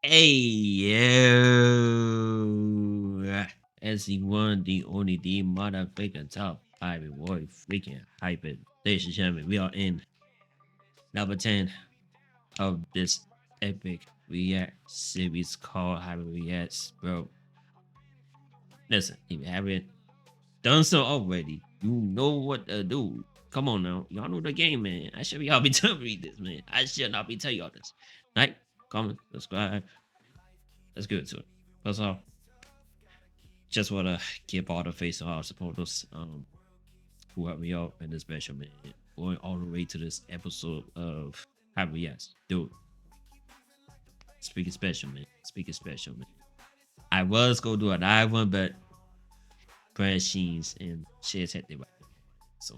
Hey, yo. As the one, the only, the motherfucking top pirate boy, freaking hyper. Ladies and gentlemen, we are in number 10 of this epic react series called Hyper Reacts. Bro, listen, if you haven't done so already, you know what to do. Come on now. Y'all know the game, man. I should be all be telling you this, man. I should not be telling y'all this. Like, comment, subscribe. Let's get to it. First off, just wanna give all the face of our supporters who helped me out in this special, man. Going all the way to this episode of Hyper Yes. Dude. Speaking special, man. Speaking special, man. I was gonna do a live one, but Brad Sheens and Shed's had their right. So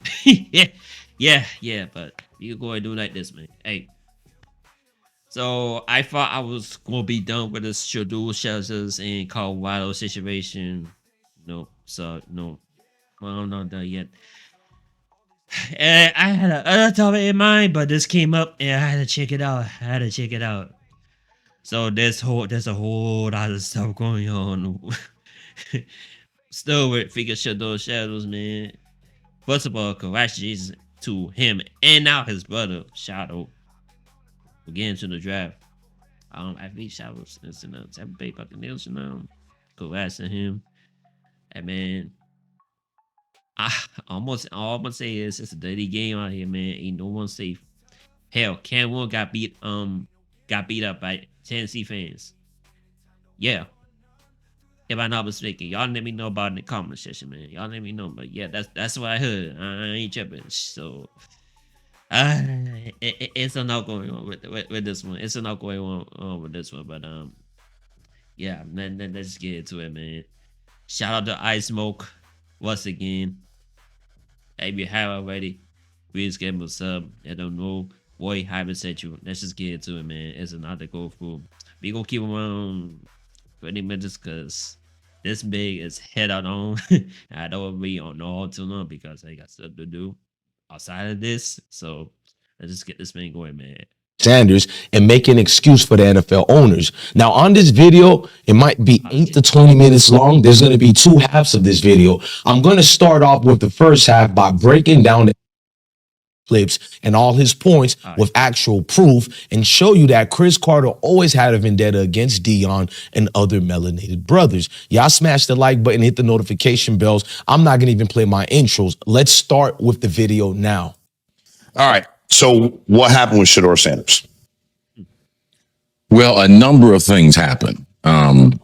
yeah, but you go and do like this, man. Hey. So I thought I was gonna be done with this Shedeur Sanders and Colorado situation. No, so no. Well, I'm not done yet. I had another topic in mind, but this came up and I had to check it out. So there's a whole lot of stuff going on. Still with figure shut those shadows, man. First of all, congratulations to him and now his brother Shadow. We're getting to the draft. I beat Shadows in the Tampa Bay Buccaneers now. Congrats to him. And man, almost all I'm gonna say is it's a dirty game out here, man. Ain't no one safe. Hell, Cam Ward got beat up by Tennessee fans. Yeah. If I'm not mistaken. Y'all let me know about it in the comment section, man. Y'all let me know. But yeah, that's what I heard. I ain't tripping. So it's a lot going on with this one. It's a lot going on with this one. But yeah, man, let's get into it, man. Shout out to Ice Smoke once again. If you have already, please give him a sub. I don't know what he haven't said you. Let's just get into it, man. It's a lot to go through. We gonna keep around 20 minutes because this big is head out on. I don't really don't know how too long because I got stuff to do outside of this. So let's just get this thing going, man. Sanders and make an excuse for the NFL owners. Now, on this video, it might be 8 to 20 minutes long. There's going to be two halves of this video. I'm going to start off with the first half by breaking down the clips and all his points with actual proof and show you that Cris Carter always had a vendetta against Deion and other melanated brothers. Y'all smash the like button, hit the notification bells. I'm not going to even play my intros. Let's start with the video now. All right. So what happened with Shedeur Sanders? Well, a number of things happened. The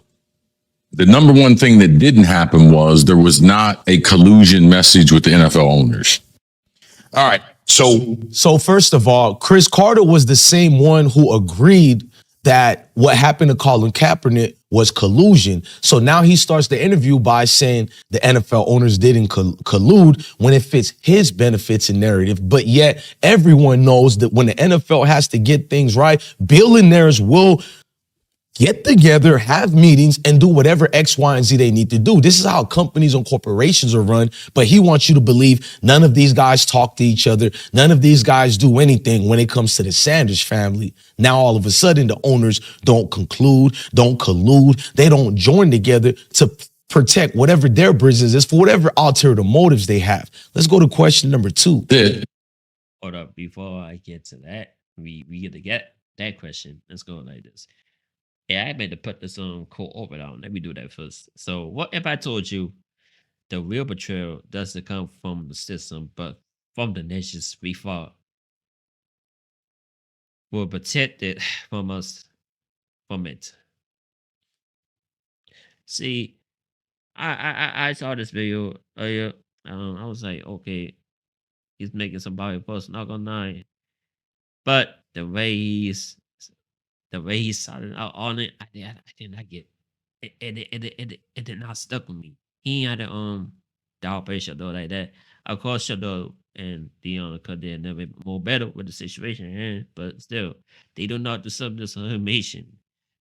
number one thing that didn't happen was there was not a collusion message with the NFL owners. All right. So first of all, Cris Carter was the same one who agreed that what happened to Colin Kaepernick was collusion. So now he starts the interview by saying the NFL owners didn't collude when it fits his benefits and narrative. But yet everyone knows that when the NFL has to get things right, billionaires will get together, have meetings, and do whatever X, Y, and Z they need to do. This is how companies and corporations are run, but he wants you to believe none of these guys talk to each other. None of these guys do anything when it comes to the Sanders family. Now, all of a sudden, the owners don't conclude, don't collude. They don't join together to protect whatever their business is for whatever ulterior motives they have. Let's go to question number 2. Hold up, before I get to that, we get to get that question. Let's go like this. Yeah, I meant to put this on co-orbit on. Let me do that first. So, what if I told you the real betrayal doesn't come from the system, but from the nations we fought? We're protected from us from it. See, I saw this video earlier. I was like, okay, he's making some body post, not gonna lie. But the way he started out on it, I did not get it. It did not stuck with me. He ain't had to downplay Shedeur like that. Of course, Shedeur and Deion could they never more better with the situation, but still, they do not deserve this information.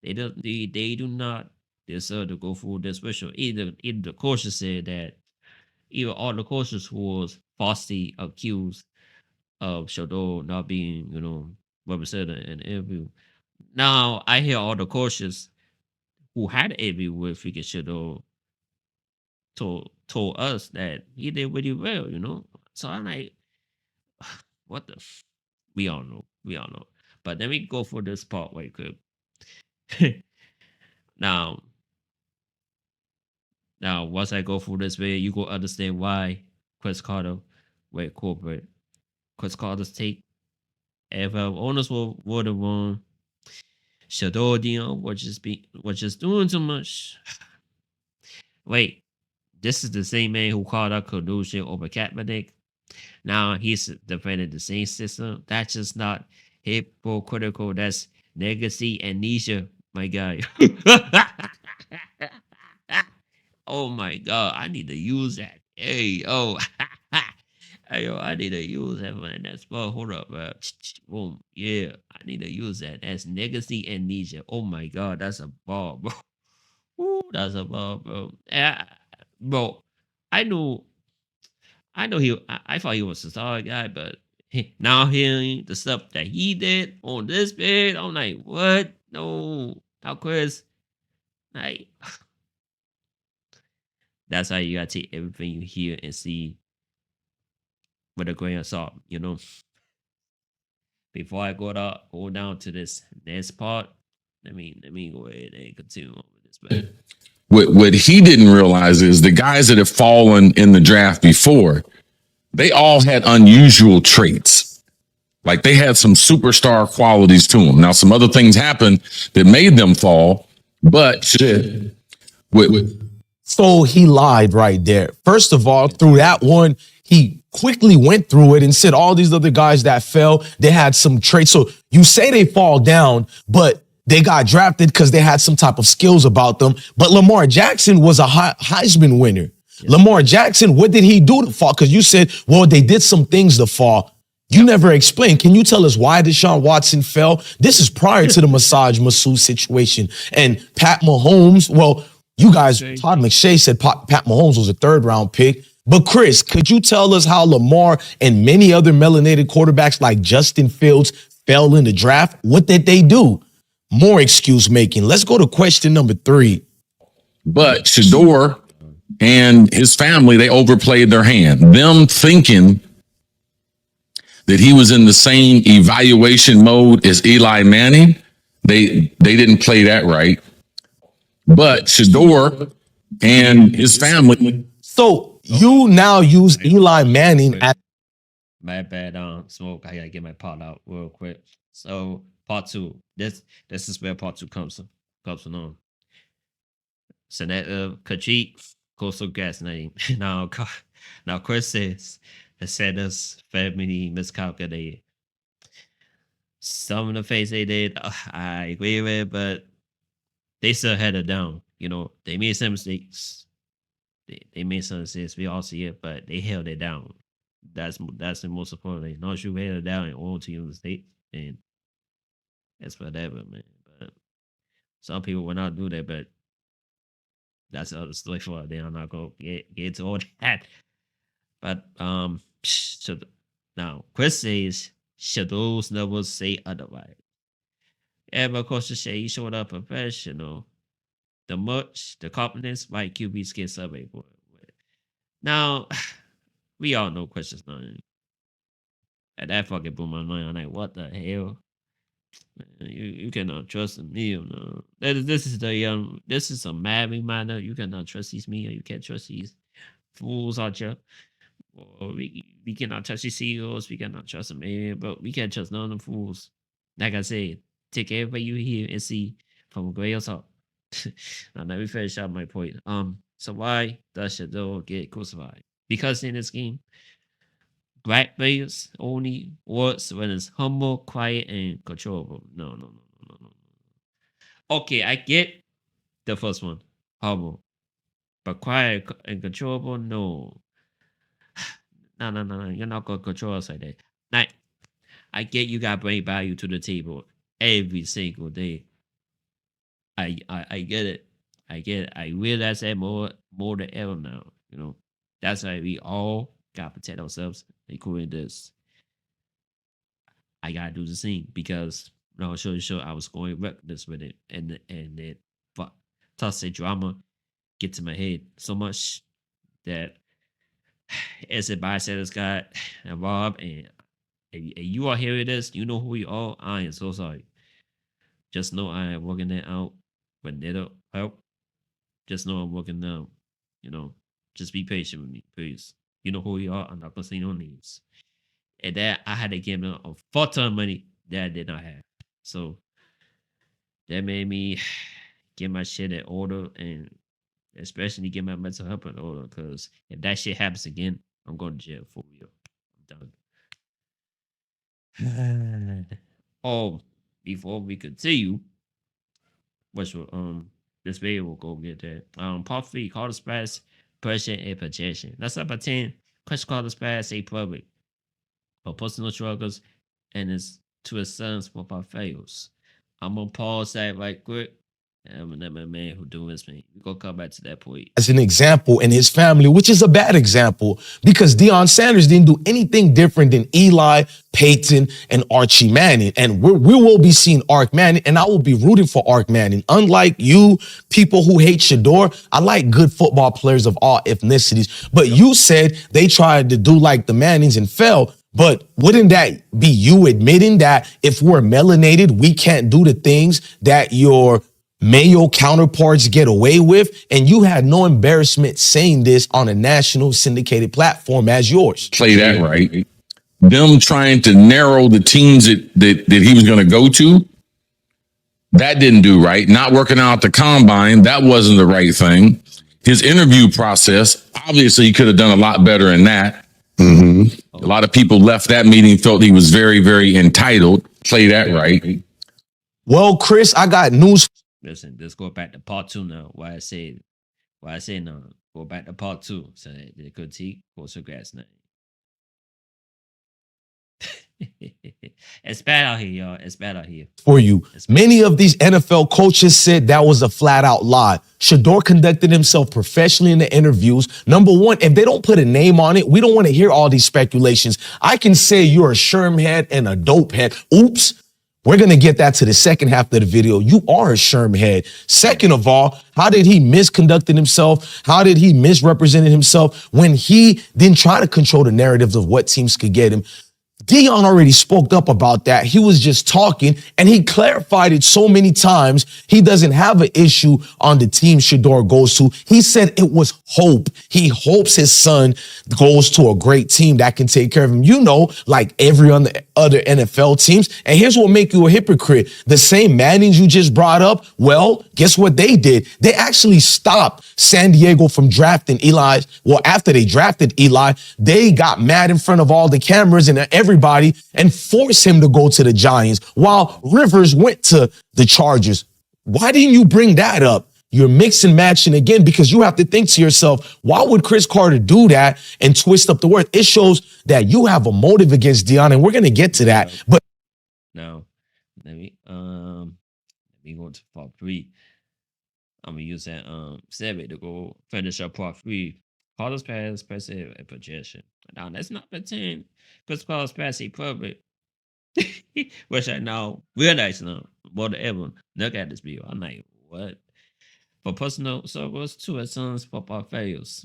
They do not deserve to go through this special. Either the coaches said that either all the coaches was falsely accused of Shedeur not being, represented in the interview. Now I hear all the coaches who had AV with freaking Shedeur told us that he did really well, you know. So I'm like, what the? We all know, we all know. But let me go for this part right quick. now, now once I go through this video, you go understand why Cris Carter went corporate. Cris Carter's take. If owners were the one, Shedeur Deion was just doing too much. Wait, this is the same man who called out collusion over Kaepernick. Now he's defending the same system. That's just not hypocritical. That's legacy amnesia, my guy. Oh my god, I need to use that. Hey, oh, hey, yo, I need to use that man. That's hold up, bro. Boom, yeah, I need to use that. That's legacy amnesia. Oh my god, that's a ball, bro. Ooh, that's a ball, bro. Bro, I knew I know I thought he was a solid guy, but now hearing the stuff that he did on this bed, I'm like, what? No, now Chris, like, that's how you gotta take everything you hear and see with a grain of salt, you know. Before I go down to this next part, let me go ahead and continue on with this. But What he didn't realize is the guys that have fallen in the draft before, they all had unusual traits. Like they had some superstar qualities to them. Now, some other things happened that made them fall, but shit. So he lied right there. First of all, through that one, he quickly went through it and said all these other guys that fell, they had some traits. So you say they fall down, but they got drafted because they had some type of skills about them. But Lamar Jackson was a Heisman winner. Lamar Jackson, what did he do to fall? Because you said, well, they did some things to fall. You never explained. Can you tell us why Deshaun Watson fell? This is prior to the masseuse situation. And Pat Mahomes, well, you guys, Todd McShay said Pat Mahomes was a third-round pick. But Chris, could you tell us how Lamar and many other melanated quarterbacks like Justin Fields fell in the draft? What did they do? More excuse making. Let's go to question number 3. But Shedeur and his family, they overplayed their hand. Them thinking that he was in the same evaluation mode as Eli Manning, they didn't play that right. But Shedeur and his family. So you now use Eli Manning as my bad, smoke. I gotta get my part out real quick. So part 2. This is where part 2 comes on. Senator Kajit Coastal Gaslighting. Now Chris says the Sanders family miscalculated. Some of the things they did, I agree with, but they still had it down. You know, they made some mistakes. They made some mistakes. We all see it, but they held it down. That's the most important thing. Not you held it down and own to your mistake, and that's whatever, man. But some people will not do that, but that's another story for a day. I'm not gonna get into all that. But so now Chris says should those numbers say otherwise? Yeah, but of course the say he showed up professional. The confidence white QBs get survey board. Now we all know Chris 9. And that fucking blew my mind. I'm like, what the hell? Man, you cannot trust me, no. This is a mad reminder. You cannot trust these media. You can't trust these fools out here. Or we cannot trust these CEOs. We cannot trust them, man. But we can't trust none of them fools. Like I said, take everybody you hear and see from a grain of salt. Now let me finish out my point. So why does Shedeur get crucified? Because in this game, black players only works when it's humble, quiet, and controllable. No. Okay, I get the first one, humble, but quiet and controllable. No. No. You're not gonna control us like that. Now, I get you gotta bring value to the table every single day. I get it. I get it. I realize that more than ever now. You know, that's why we all gotta protect ourselves, including this. I gotta do the same because No, sure, I was going reckless with it, and it, but toxic drama get to my head so much that as a bystanders got involved, and you are hearing this, you know who we are. I am so sorry. Just know I am working it out with little help. Just know I'm working out. You know, just be patient with me, please. You know who we are. I'm not gonna say no names. And that I had to give them a full ton of money that I did not have. So that made me get my shit in order and especially get my mental health in order. Because if that shit happens again, I'm going to jail for real. I'm done. Oh, before we continue, which will this video will go get that. Part 3, call the spies, pressure and projection. That's number 10. Question call the spies a public for personal struggles and his to his sons for fails. I'm gonna pause that right quick. And I'm gonna let my man who doing this man. We're gonna come back to that point. As an example in his family, which is a bad example because Deion Sanders didn't do anything different than Eli, Peyton, and Archie Manning. And we will be seeing Arch Manning, and I will be rooting for Arch Manning. Unlike you, people who hate Shedeur, I like good football players of all ethnicities. But you said they tried to do like the Mannings and fell. But wouldn't that be you admitting that if we're melanated, we can't do the things that your male counterparts get away with? And you had no embarrassment saying this on a national syndicated platform as yours. Play that right. Them trying to narrow the teams that he was going to go to, that didn't do right. Not working out the combine, that wasn't the right thing. His interview process, obviously he could have done a lot better in that. A lot of people left that meeting, felt he was very, very entitled. Play that right. Well, Chris, I got news. Listen, let's go back to part 2 now. Why I say no. Go back to part 2. So the critique goes to grass name. It's bad out here, y'all. It's bad out here. For you. Many of these NFL coaches said that was a flat out lie. Shedeur conducted himself professionally in the interviews. Number one, if they don't put a name on it, we don't want to hear all these speculations. I can say you're a Sherm head and a dope head. Oops. We're going to get that to the second half of the video. You are a Sherm head. Second of all, how did he misconducted himself? How did he misrepresented himself when he didn't try to control the narratives of what teams could get him? Deion already spoke up about that. He was just talking and he clarified it so many times. He doesn't have an issue on the team Shedeur goes to. He said it was hope. He hopes his son goes to a great team that can take care of him, you know, like every other NFL teams. And here's what make you a hypocrite. The same Mannings you just brought up, well, guess what they did? They actually stopped San Diego from drafting Eli. Well, after they drafted Eli, they got mad in front of all the cameras and everybody and forced him to go to the Giants while Rivers went to the Chargers. Why didn't you bring that up? You're mixing matching again because you have to think to yourself, why would Cris Carter do that and twist up the word? It shows that you have a motive against Deion, and we're going to get to that. But now, let me go to part 3. I'm gonna use that seven to go finish up part 3. Carlos pass, passive, and projection. Now that's not the 10 because Carlos pass a public. Which I now realize now more than ever. Look at this video. I'm like, what? For personal circles, 2 his sons for fails.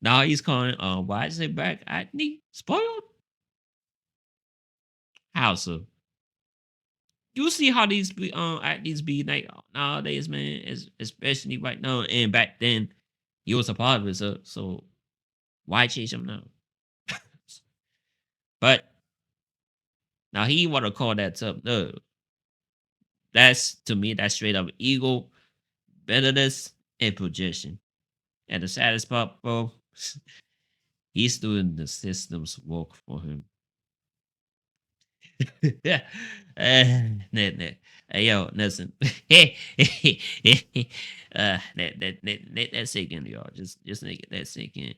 Now he's calling why is it back at me? Spoiled? How so? You see how these athletes be like nowadays, man, especially right now. And back then, he was a part of it, so why change him now? But now he want to call that tough. No, that's to me that's straight up ego, bitterness, and projection. And the saddest part, bro, he's doing the system's work for him. Yeah. Hey, yo, listen. Let that sink in, y'all. Just make it that sink in.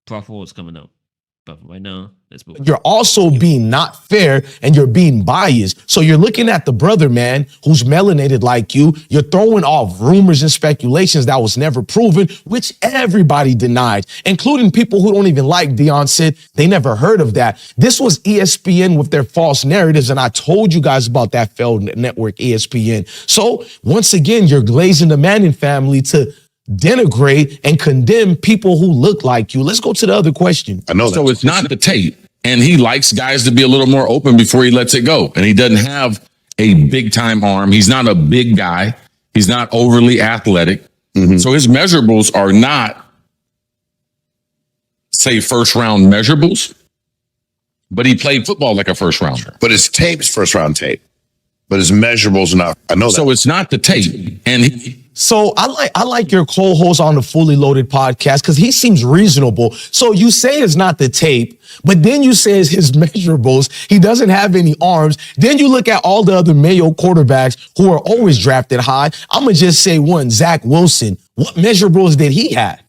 Part 4 is coming up. But right now, let's move. You're also being not fair and you're being biased. So you're looking at the brother, man, who's melanated like you. You're throwing off rumors and speculations that was never proven, which everybody denied, including people who don't even like Deion said they never heard of that. This was ESPN with their false narratives, and I told you guys about that failed network, ESPN. So once again, you're glazing the Manning family to denigrate and condemn people who look like you. Let's go to the other question. I know that. So it's not the tape. And he likes guys to be a little more open before he lets it go. And he doesn't have a big time arm. He's not a big guy. He's not overly athletic. So his measurables are not, say, first round measurables, but he played football like a first rounder. But his tape's first round tape. But his measurables are not. I know that. So it's not the tape. And So I like your co-host on the Fully Loaded podcast because he seems reasonable. So you say it's not the tape, but then you say it's his measurables. He doesn't have any arms. Then you look at all the other Mayo quarterbacks who are always drafted high. I'm going to just say one, Zach Wilson. What measurables did he have?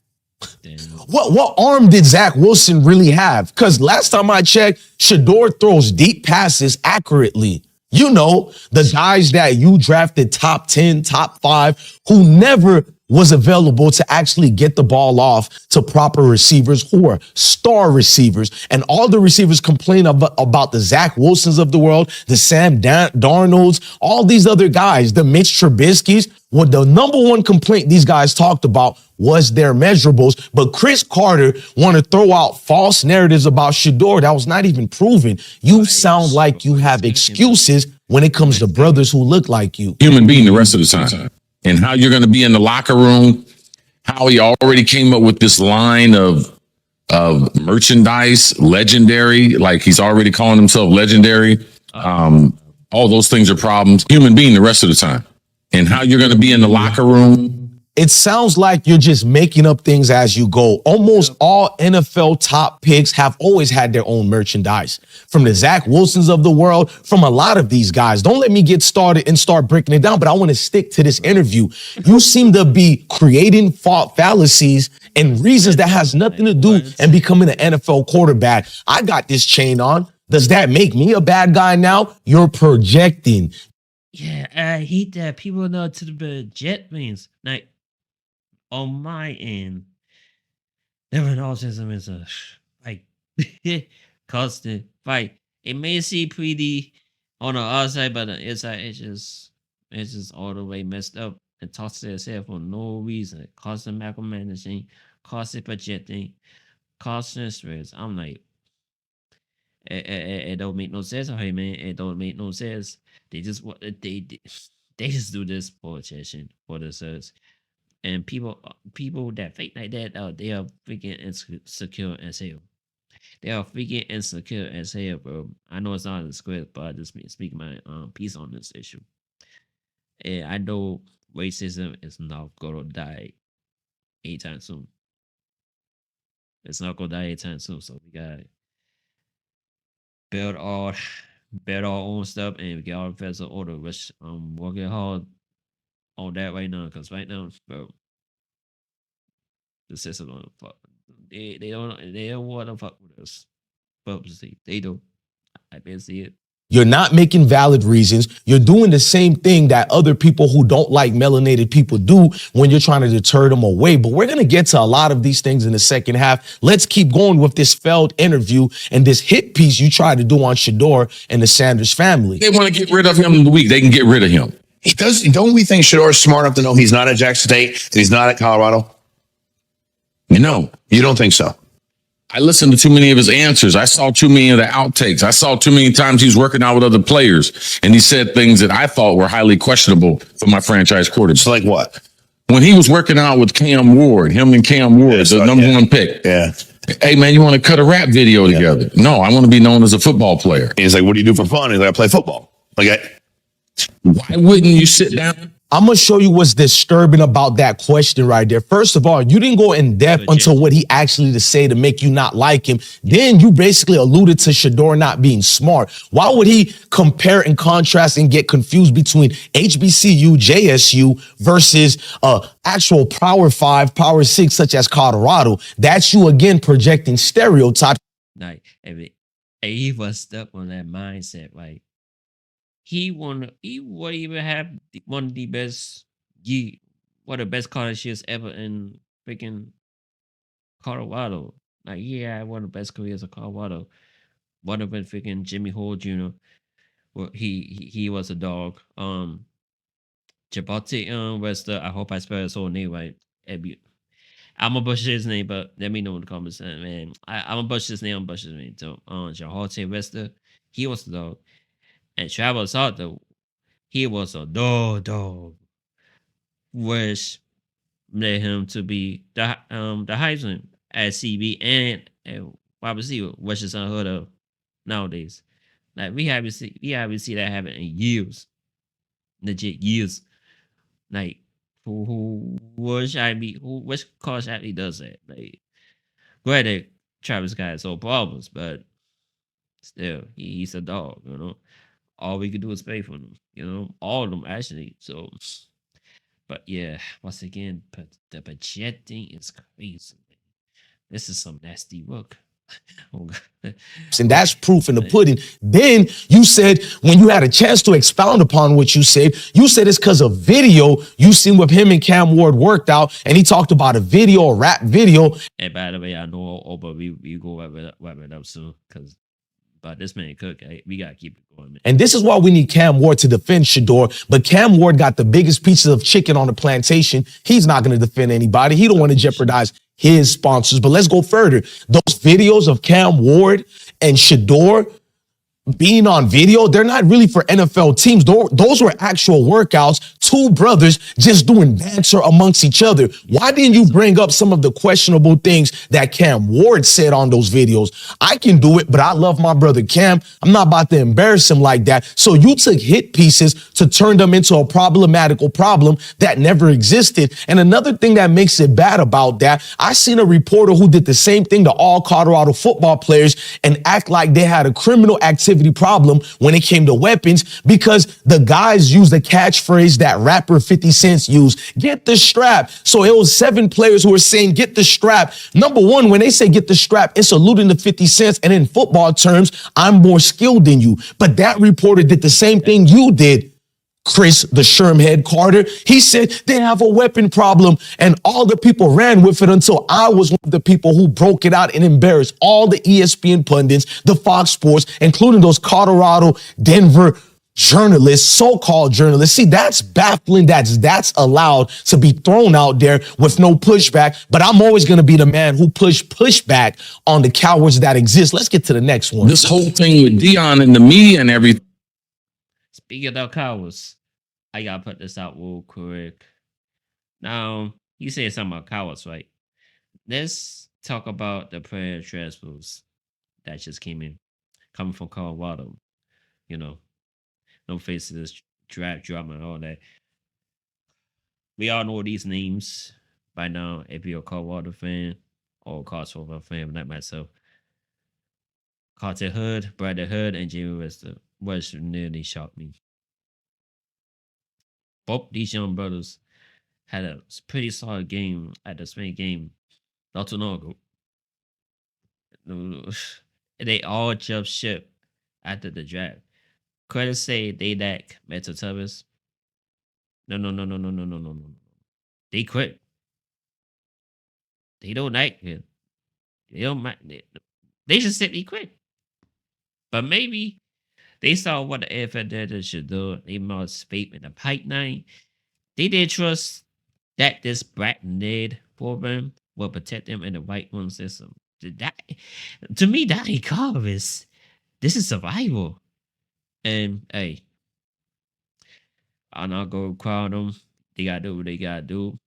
What arm did Zach Wilson really have? Because last time I checked, Shedeur throws deep passes accurately. You know, the guys that you drafted top 10, top 5, who never was available to actually get the ball off to proper receivers who are star receivers. And all the receivers complain about the Zach Wilsons of the world, the Sam Darnolds, all these other guys, the Mitch Trubisky's. What the number one complaint these guys talked about was their measurables. But Cris Carter wanted to throw out false narratives about Shedeur that was not even proven. You sound like you have excuses when it comes to brothers who look like you. human being the rest of the time. And how you're going to be in the locker room, how he already came up with this line of merchandise, legendary, like he's already calling himself legendary. All those things are problems. Human being the rest of the time. And how you're going to be in the locker room. It sounds like you're just making up things as you go. Almost all NFL top picks have always had their own merchandise. From the Zach Wilsons of the world, from a lot of these guys. Don't let me get started and start breaking it down, but I want to stick to this interview. You seem to be creating fallacies and reasons that has nothing to do and becoming an NFL quarterback. I got this chain on. Does that make me a bad guy now? You're projecting. Yeah, I hate that people know to the jet means. Like, on my end, never autism is a like constant fight. It may seem pretty on the outside, but on the inside, it's just all the way messed up and tossed to itself for no reason. Constant micromanaging, constant projecting, constant stress. I'm like, it don't make no sense. Hey man, it don't make no sense. They just they just do this for attention, for the search. And people that fake like that, they are freaking insecure as hell. They are freaking insecure as hell, bro. I know it's not in the script, but I just speak my piece on this issue. And I know racism is not gonna die anytime soon. It's not gonna die anytime soon, so we gotta build our own stuff and get our affairs in order, which I'm working hard on that right now, because right now, bro, the system don't fuck. They don't want to fuck with us. Purposely, they do. I can see it. You're not making valid reasons. You're doing the same thing that other people who don't like melanated people do when you're trying to deter them away. But we're going to get to a lot of these things in the second half. Let's keep going with this failed interview and this hit piece you tried to do on Shedeur and the Sanders family. They want to get rid of him in the week. They can get rid of him. He does. Don't we think Shedeur is smart enough to know he's not at Jackson State and he's not at Colorado? No. You don't think so? I listened to too many of his answers. I saw too many of the outtakes. I saw too many times he was working out with other players, and he said things that I thought were highly questionable for my franchise quarterback. So like what? When he was working out with Cam Ward, him and Cam Ward, the number one pick. Yeah. Hey, man, you want to cut a rap video together? No, I want to be known as a football player. He's like, what do you do for fun? He's like, I play football. Like, why wouldn't you sit down? I'm going to show you what's disturbing about that question right there. First of all, you didn't go in depth until what he actually to say to make you not like him. Then you basically alluded to Shedeur not being smart. Why would he compare and contrast and get confused between HBCU, JSU versus actual Power 5, Power 6, such as Colorado? That's you again projecting stereotypes. Like, and he was stuck on that mindset. Like, he won. He would even have one of the best, one of the best scholarships ever in freaking Colorado. Like, he had one of the best careers in Colorado. One of them freaking Jimmy Hole Jr. Well, he was a dog. Chapati was the, I hope I spelled his whole name right. I'm gonna butcher his name, but let me know in the comments, man. I'm gonna butcher his name. I'm butcher his name. So, Jahalte Wester, he was the dog, and Travis Salto, he was a dog, which led him to be the Heisman at CB and wide receiver, which is unheard of nowadays. Like, we haven't see that happen in years, legit years. Like, which college athlete does that? Like, granted, Travis got his own problems, but still, he's a dog, you know. All we could do is pay for him, you know, all of them actually. So, but yeah, once again, but the budget thing is crazy. Man. This is some nasty work. Oh, God. And that's proof in the pudding. Then you said, when you had a chance to expound upon what you said it's because of video you seen with him and Cam Ward worked out, and he talked about a video, a rap video. And by the way, I know, but we go wrap it up soon, because but this man Cook, we gotta keep it going, man. And this is why we need Cam Ward to defend Shedeur. But Cam Ward got the biggest pieces of chicken on the plantation. He's not going to defend anybody. He don't want to jeopardize his sponsors. But let's go further. Those videos of Cam Ward and Shedeur being on video, they're not really for NFL teams. Those were actual workouts, two brothers just doing banter amongst each other. Why didn't you bring up some of the questionable things that Cam Ward said on those videos? I can do it, but I love my brother Cam. I'm not about to embarrass him like that. So you took hit pieces to turn them into a problematical problem that never existed. And another thing that makes it bad about that, I seen a reporter who did the same thing to all Colorado football players and act like they had a criminal activity problem when it came to weapons, because the guys used the catchphrase that rapper 50 Cent used, get the strap. So it was 7 players who were saying, get the strap. Number one, when they say get the strap, it's alluding to 50 Cent. And in football terms, I'm more skilled than you. But that reporter did the same thing you did, Cris the Shermhead Carter. He said they have a weapon problem, and all the people ran with it until I was one of the people who broke it out and embarrassed all the ESPN pundits, the Fox Sports, including those Colorado, Denver journalists, so-called journalists. See, that's baffling. That's allowed to be thrown out there with no pushback. But I'm always going to be the man who push back on the cowards that exist. Let's get to the next one. This whole thing with Deion and the media and everything. Speaking of cowards, I gotta put this out real quick. Now, you said something about cowards, right? Let's talk about the player transfers that just came in, coming from Colorado. You know, no faces, draft drama, and all that. We all know these names by now. If you're a Colorado fan or a Colorado fan, like myself, Carter Hood, Brother Hood, and Jimmy Wester, which nearly shocked me. Both these young brothers had a pretty solid game at the spring game not too long ago. They all jumped ship after the draft. Critics say they lack mental toughness. No. They quit. They don't like it. They don't mind. They just simply quit. But maybe they saw what the NFL should do. They must speak in the pipeline. They did trust that this black-led program will protect them in the white-run system. To me, that ain't cowardice. This is survival. And hey, I'm not gonna crowd them. They gotta do what they gotta do.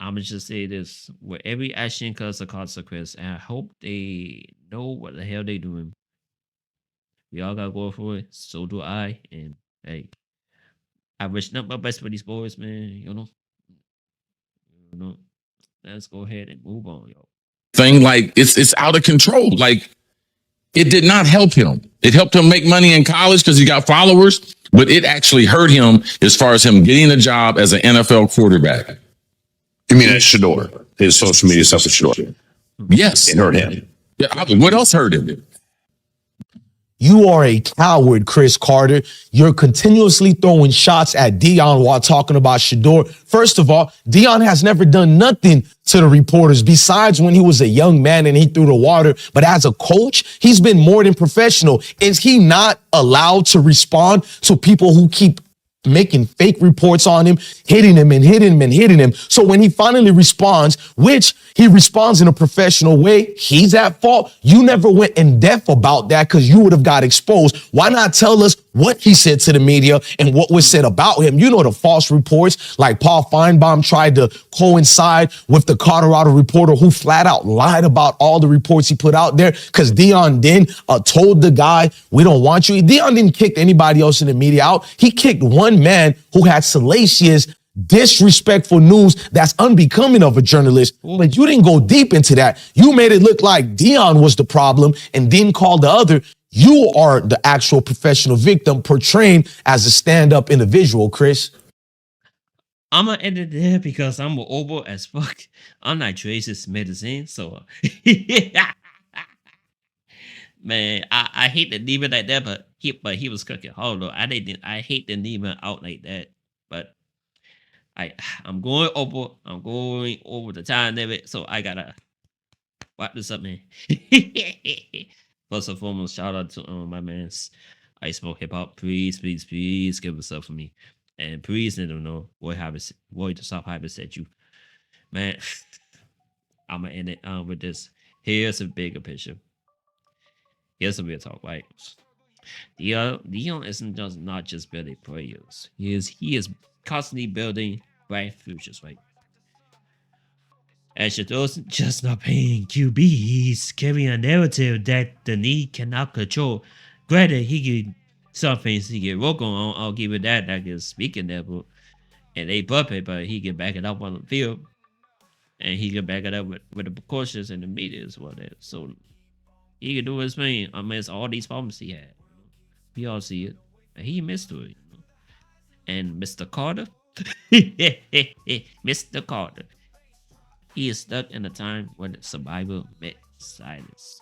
I'ma just say this: with every action comes a consequence, and I hope they know what the hell they doing. We all gotta go for it. So do I. And hey, I wish nothing but best for these boys, man. You know. Let's go ahead and move on, yo. Thing like it's out of control. Like, it did not help him. It helped him make money in college because he got followers, but it actually hurt him as far as him getting a job as an NFL quarterback. You mean at Shedeur, his social media stuff with Shedeur? Yes. It hurt him. Yeah, what else hurt him? You are a coward, Cris Carter. You're continuously throwing shots at Deion while talking about Shedeur. First of all, Deion has never done nothing to the reporters besides when he was a young man and he threw the water. But as a coach, he's been more than professional. Is he not allowed to respond to people who keep making fake reports on him, hitting him and hitting him and hitting him? So when he finally responds, which he responds in a professional way, he's at fault. You never went in depth about that because you would have got exposed. Why not tell us what he said to the media and what was said about him? You know, the false reports like Paul Feinbaum tried to coincide with the Colorado reporter who flat out lied about all the reports he put out there because Deion then told the guy, we don't want you. Deion didn't kick anybody else in the media out. He kicked one man who had salacious, disrespectful news that's unbecoming of a journalist. But you didn't go deep into that. You made it look like Deion was the problem and didn't call the other. You are the actual professional victim portraying as a stand-up individual, Cris. I'm gonna end it there because I'm over as fuck. I'm not Trace's medicine, so man, I hate to leave it like that, but he was cooking hard though. I hate to leave him out like that, but I'm going over the time limit, so I gotta wrap this up, man. First and foremost, shout out to my man's I Smoke Hip Hop. Please give us up for me. And please let them know Roy the South Hyper said you. Man, I'm gonna end it with this. Here's a bigger picture. Here's a real talk, right? Deion isn't just not just building players. He is constantly building bright futures, right? And Shedeur just not paying QB. He's carrying a narrative that the league cannot control. Granted, he can some things he can work on. I'll give it that. Like his speaking level and a puppet, but he can back it up on the field, and he can back it up with the precautions and the media as well. So he can do his thing amidst all these problems he had. We all see it, and he missed it. And Mr. Carter, Mr. Carter, he is stuck in a time when survival met silence.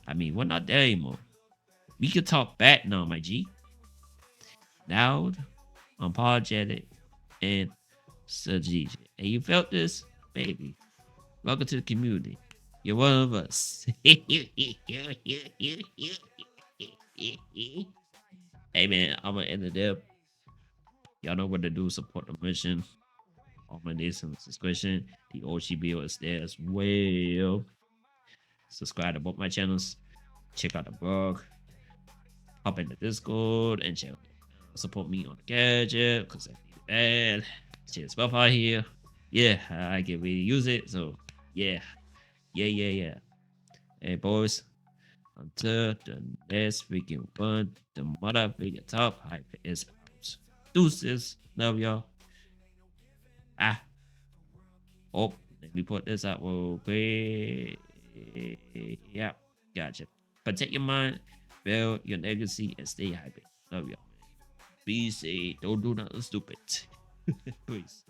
I mean, we're not there anymore. We can talk back now, my G. Loud, unapologetic, and strategic. And you felt this, baby. Welcome to the community. You're one of us. Hey man, I'm gonna end it there. Y'all know what to do. Support the mission. All my nations discretion. The OG bill is there as well. Subscribe to both my channels. Check out the blog. Hop in the Discord and check. Support me on the gadget because I need bad. Shit, stuff out here. Yeah, I can really use it. So yeah. Hey boys, until the next freaking one, the motherfucking top hype is out. Deuces, love y'all. Oh, let me put this out real quick. Yeah, gotcha. Protect your mind, build your legacy, and stay hyped. Love y'all. Be safe. Don't do nothing stupid. Peace.